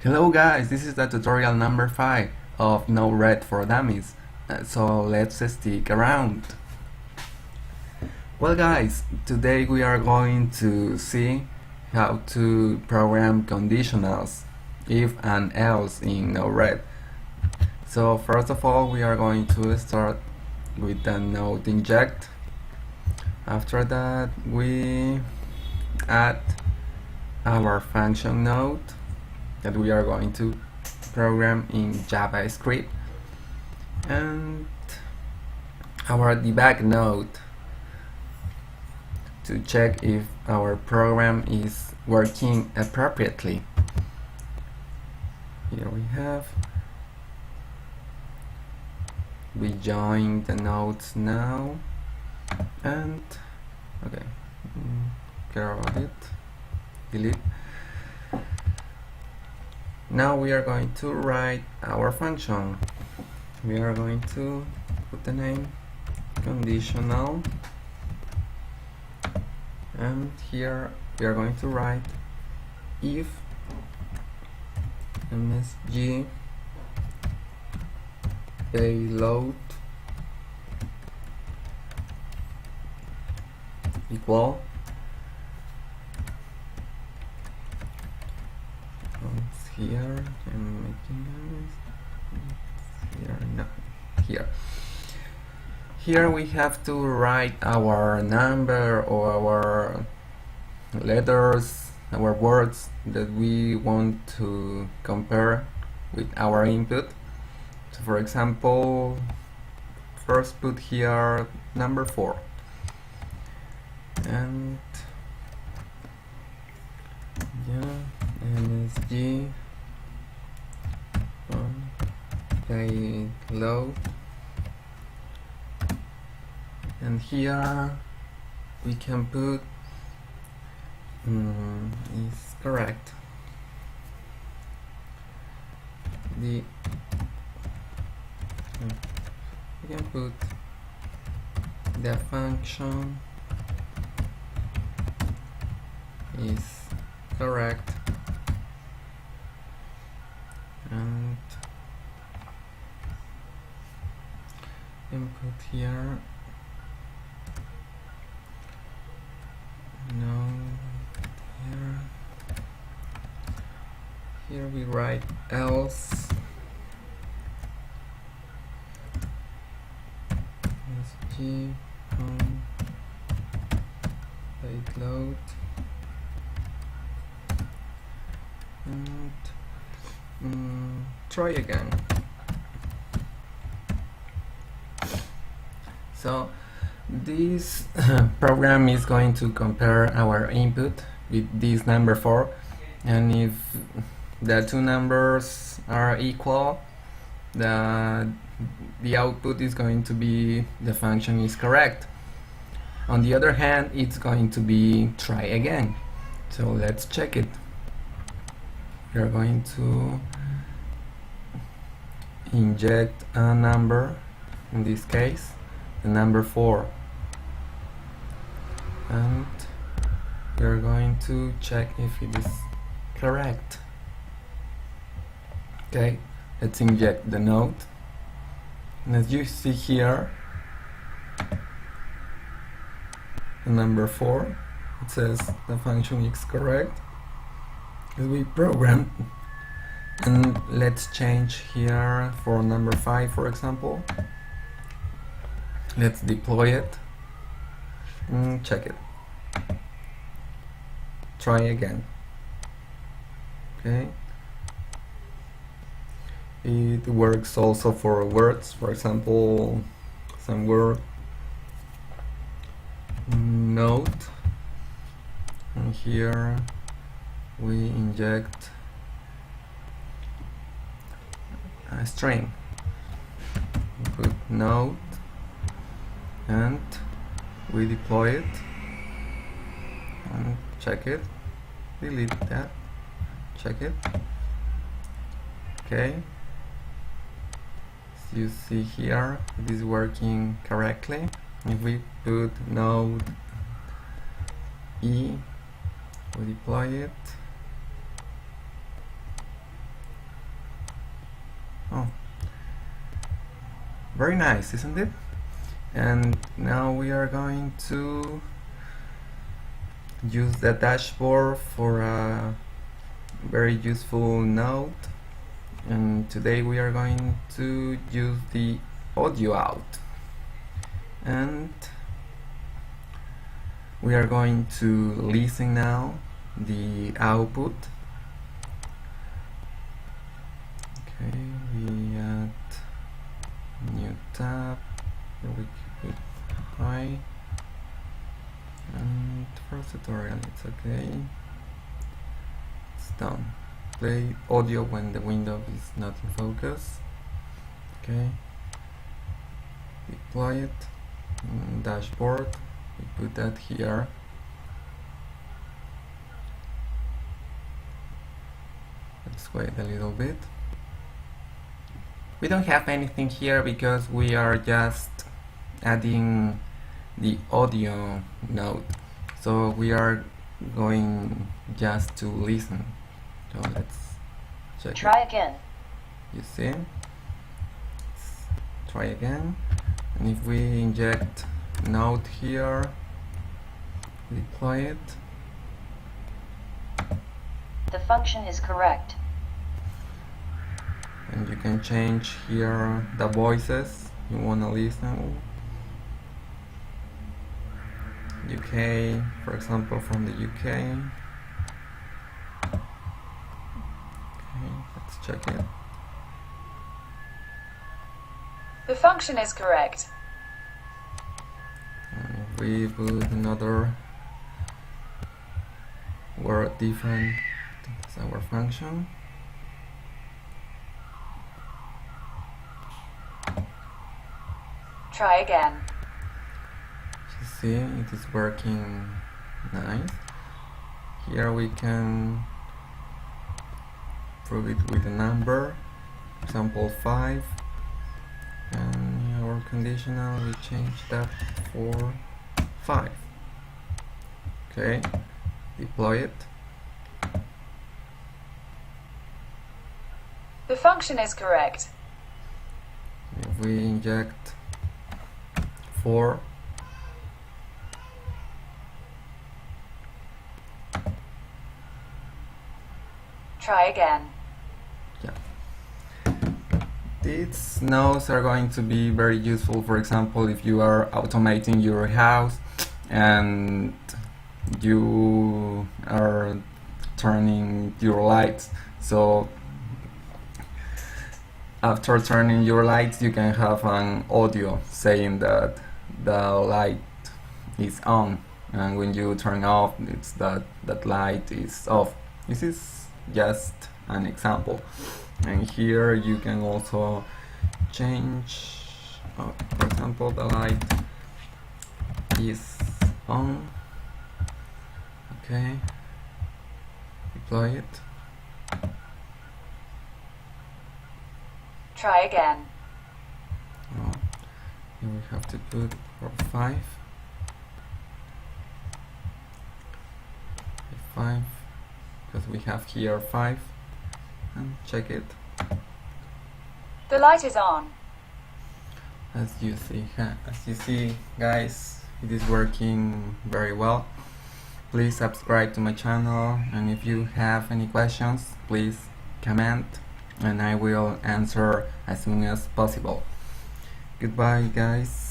Hello guys, this is the tutorial number 5 of Node-RED for Dummies, so let's stick around. Well guys, today we are going to see how to program conditionals, if and else in Node-RED. So first of all we are going to start with the node inject. After that we add our function node that we are going to program in Javascript, and our debug node to check if our program is working appropriately. Here we join the nodes now, and okay, get rid of it, delete. Now we are going to write our function. We are going to put the name conditional, and here we are going to write if msg payload equal here. I'm making here. No, here we have to write our number or our letters, our words that we want to compare with our input. So for example, first put here number 4, and msg payload, and here we can put is correct. We can put the function is correct, and input here no, here we write else msg payload, and try again. So this program is going to compare our input with this number 4, and if the two numbers are equal, the output is going to be the function is correct. On the other hand, it's going to be try again. So let's check it. We are going to inject a number, in this case the number 4, and we are going to check if it is correct. Okay, let's inject the node, and as you see here, the number 4, it says the function is correct as we programmed. And let's change here for number 5, for example. Let's deploy it and check it. Try again. Okay, it works also for words. For example, some word note, and here we inject a string, put node, and we deploy it and check it, delete that, check it. Okay, as you see here, it is working correctly. If we put node e, we deploy it, Very nice, isn't it? And now we are going to use the dashboard for a very useful note. And today we are going to use the audio out. And we are going to listen now the output. Okay, we add new tab. Here we keep it high. And first tutorial, it's okay. It's done. Play audio when the window is not in focus. Okay. Deploy it. Dashboard. We put that here. Let's wait a little bit. We don't have anything here because we are just adding the audio node. So we are going just to listen. So let's check. Try again. You see? Let's try again. And if we inject node here, deploy it. The function is correct. And you can change here the voices you want to listen. UK, for example, from the UK. Okay, let's check it. The function is correct. And if we put another word different, that's our function. Try again. You see, it is working nice. Here we can prove it with a number, for example 5, and our conditional we change that for 5. Okay, deploy it. The function is correct. If we inject 4, try again. yeah. These nodes are going to be very useful, for example, if you are automating your house and you are turning your lights. So after turning your lights, you can have an audio saying that the light is on, and when you turn off, it's that light is off. This is just an example. And here you can also change, for example, the light is on. Okay, deploy it. Try again. Oh, here we have to put 5. 5, because we have here 5, and check it. The light is on. As you see, guys, it is working very well. Please subscribe to my channel, and if you have any questions, please comment, and I will answer as soon as possible. Goodbye, guys.